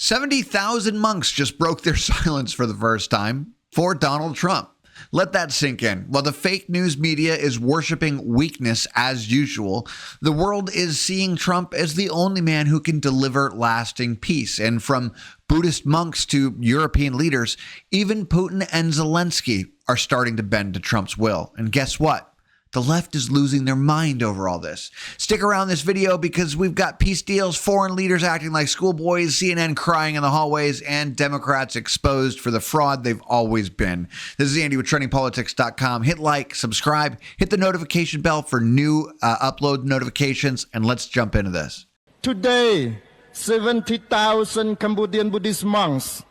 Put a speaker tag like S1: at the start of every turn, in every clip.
S1: 70,000 monks just broke their silence for the first time for Donald Trump. Let that sink in. While the fake news media is worshiping weakness as usual, the world is seeing Trump as the only man who can deliver lasting peace. And from Buddhist monks to European leaders, even Putin and Zelensky are starting to bend to Trump's will. And guess what? The left is losing their mind over all this. Stick around this video because we've got peace deals, foreign leaders acting like schoolboys, CNN crying in the hallways, and Democrats exposed for the fraud they've always been. This is Andy with TrendingPolitics.com. Hit like, subscribe, hit the notification bell for new upload notifications, and let's jump into this.
S2: Today, 70,000 Cambodian Buddhist monks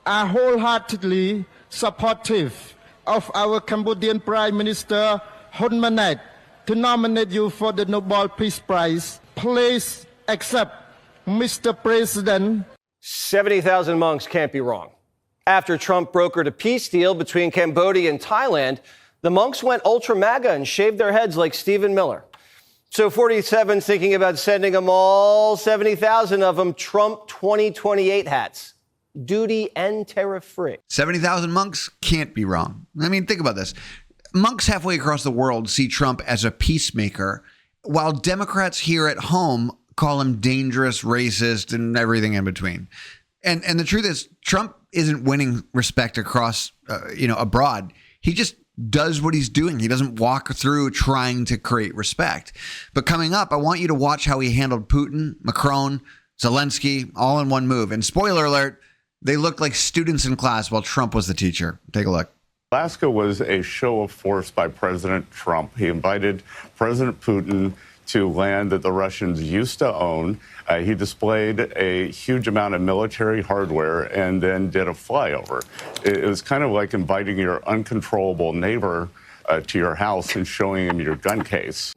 S2: are wholeheartedly supportive of our Cambodian Prime Minister Hun Manet to nominate you for the Nobel Peace Prize. Please accept, Mr. President.
S3: 70,000 monks can't be wrong. After Trump brokered a peace deal between Cambodia and Thailand, the monks went ultra MAGA and shaved their heads like Stephen Miller. So 47's thinking about sending them all 70,000 of them Trump 2028 hats. Duty and tariff-free.
S1: 70,000 monks can't be wrong. I mean, think about this. Monks halfway across the world see Trump as a peacemaker, while Democrats here at home call him dangerous, racist, and everything in between. And the truth is, Trump isn't winning respect across, abroad. He just does what he's doing. He doesn't walk through trying to create respect. But coming up, I want you to watch how he handled Putin, Macron, Zelensky, all in one move. And spoiler alert, they looked like students in class while Trump was the teacher. Take a look.
S4: Alaska was a show of force by President Trump. He invited President Putin to land that the Russians used to own. He displayed a huge amount of military hardware and then did a flyover. It was kind of like inviting your uncontrollable neighbor to your house and showing him your gun case.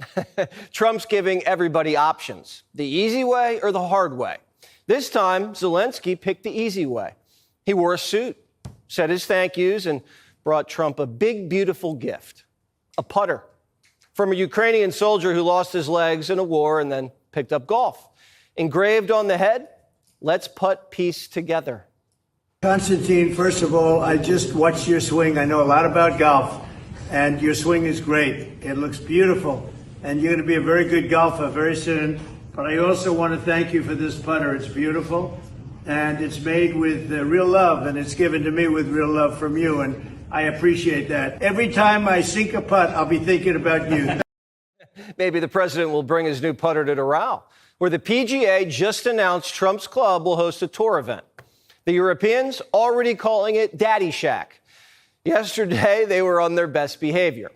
S3: Trump's giving everybody options, the easy way or the hard way. This time, Zelensky picked the easy way. He wore a suit, said his thank yous, and brought Trump a big, beautiful gift, a putter from a Ukrainian soldier who lost his legs in a war and then picked up golf. Engraved on the head, let's putt peace together.
S5: Constantine, first of all, I just watched your swing. I know a lot about golf, and your swing is great. It looks beautiful, and you're going to be a very good golfer very soon. But I also want to thank you for this putter. It's beautiful, and it's made with real love, and it's given to me with real love from you, and I appreciate that. Every time I sink a putt, I'll be thinking about you.
S3: Maybe the president will bring his new putter to Doral, where the PGA just announced Trump's club will host a tour event. The Europeans already calling it Daddy Shack. Yesterday, they were on their best behavior.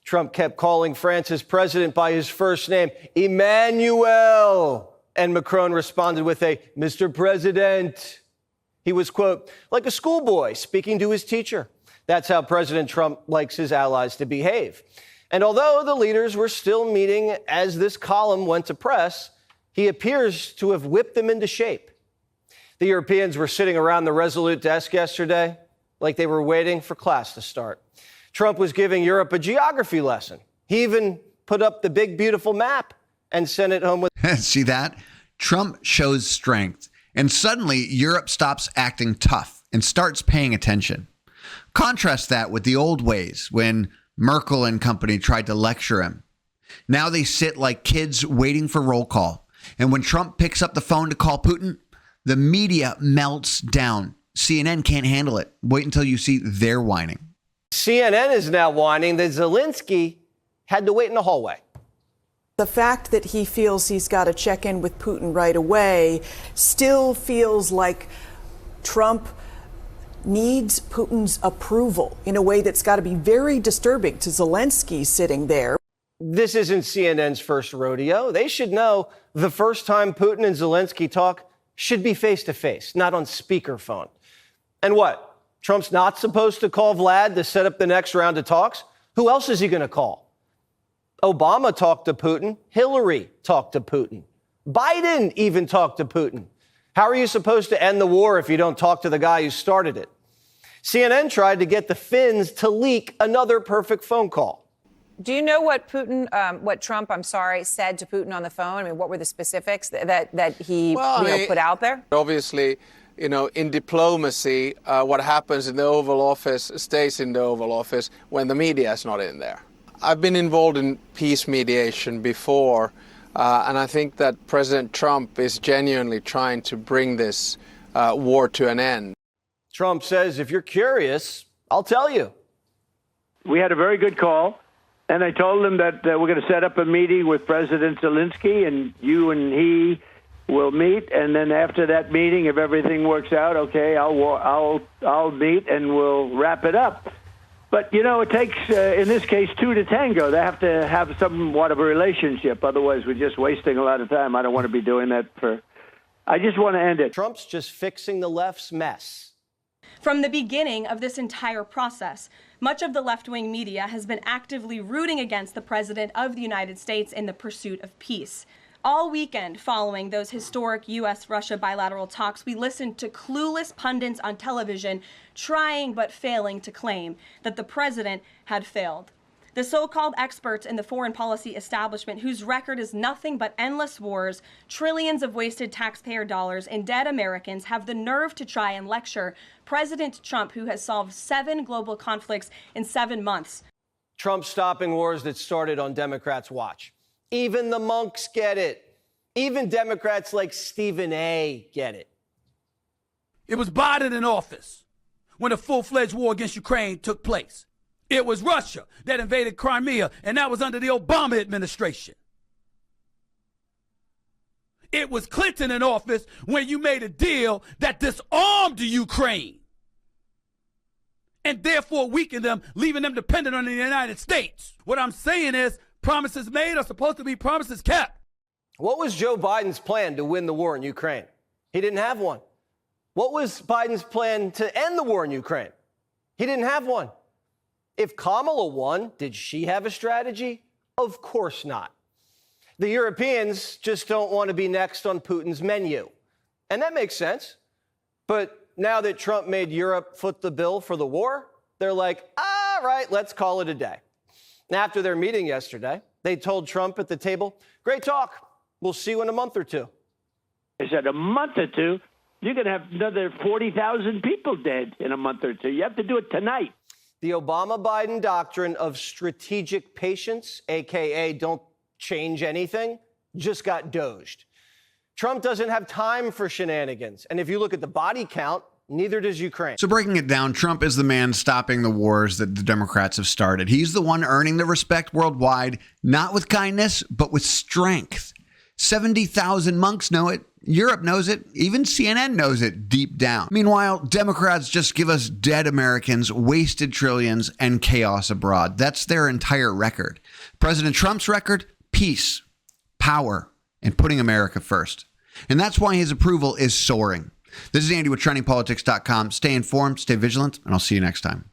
S3: Trump kept calling France's president by his first name, Emmanuel, and Macron responded with a Mr. President. He was, quote, like a schoolboy speaking to his teacher. That's how President Trump likes his allies to behave. And although the leaders were still meeting as this column went to press, he appears to have whipped them into shape. The Europeans were sitting around the Resolute desk yesterday like they were waiting for class to start. Trump was giving Europe a geography lesson. He even put up the big, beautiful map and sent it home with...
S1: See that? Trump shows strength, and suddenly Europe stops acting tough and starts paying attention. Contrast that with the old ways when Merkel and company tried to lecture him. Now they sit like kids waiting for roll call. And when Trump picks up the phone to call Putin, the media melts down. CNN can't handle it. Wait until you see their whining.
S3: CNN is now whining that Zelensky had to wait in the hallway.
S6: The fact that he feels he's got to check in with Putin right away still feels like Trump needs Putin's approval in a way that's got to be very disturbing to Zelensky sitting there.
S3: This isn't CNN's first rodeo. They should know the first time Putin and Zelensky talk should be face-to-face, not on speakerphone. And what? Trump's not supposed to call Vlad to set up the next round of talks? Who else is he going to call? Obama talked to Putin. Hillary talked to Putin. Biden even talked to Putin. How are you supposed to end the war if you don't talk to the guy who started it? CNN tried to get the Finns to leak another perfect phone call.
S7: Do you know what Trump said to Putin on the phone? I mean, what were the specifics that he put out there?
S8: Obviously, in diplomacy, what happens in the Oval Office stays in the Oval Office when the media is not in there. I've been involved in peace mediation before, and I think that President Trump is genuinely trying to bring this war to an end.
S3: Trump says, if you're curious, I'll tell you.
S9: We had a very good call, and I told him that we're going to set up a meeting with President Zelensky, and you and he will meet, and then after that meeting, if everything works out, okay, I'll meet and we'll wrap it up. But it takes in this case two to tango. They have to have somewhat of a relationship. Otherwise, we're just wasting a lot of time. I don't want to be doing that. I just want to end it.
S3: Trump's just fixing the left's mess.
S10: From the beginning of this entire process, much of the left-wing media has been actively rooting against the President of the United States in the pursuit of peace. All weekend following those historic U.S.-Russia bilateral talks, we listened to clueless pundits on television trying but failing to claim that the president had failed. The so-called experts in the foreign policy establishment, whose record is nothing but endless wars, trillions of wasted taxpayer dollars, and dead Americans, have the nerve to try and lecture President Trump, who has solved 7 global conflicts in 7 months.
S3: Trump stopping wars that started on Democrats' watch. Even the monks get it. Even Democrats like Stephen A. get it.
S11: It was Biden in office when a full-fledged war against Ukraine took place. It was Russia that invaded Crimea, and that was under the Obama administration. It was Clinton in office when you made a deal that disarmed Ukraine and therefore weakened them, leaving them dependent on the United States. What I'm saying is, promises made are supposed to be promises kept.
S3: What was Joe Biden's plan to win the war in Ukraine? He didn't have one. What was Biden's plan to end the war in Ukraine? He didn't have one. If Kamala won, did she have a strategy? Of course not. The Europeans just don't want to be next on Putin's menu. And that makes sense. But now that Trump made Europe foot the bill for the war, they're like, all right, let's call it a day. After their meeting yesterday, they told Trump at the table, great talk. We'll see you in a month or two.
S9: I said, a month or two? You're going to have another 40,000 people dead in a month or two. You have to do it tonight.
S3: The Obama-Biden doctrine of strategic patience, a.k.a. don't change anything, just got doged. Trump doesn't have time for shenanigans. And if you look at the body count, neither does Ukraine.
S1: So breaking it down, Trump is the man stopping the wars that the Democrats have started. He's the one earning the respect worldwide, not with kindness, but with strength. 70,000 monks know it. Europe knows it. Even CNN knows it deep down. Meanwhile, Democrats just give us dead Americans, wasted trillions, and chaos abroad. That's their entire record. President Trump's record, peace, power, and putting America first. And that's why his approval is soaring. This is Andy with TrendingPolitics.com. Stay informed, stay vigilant, and I'll see you next time.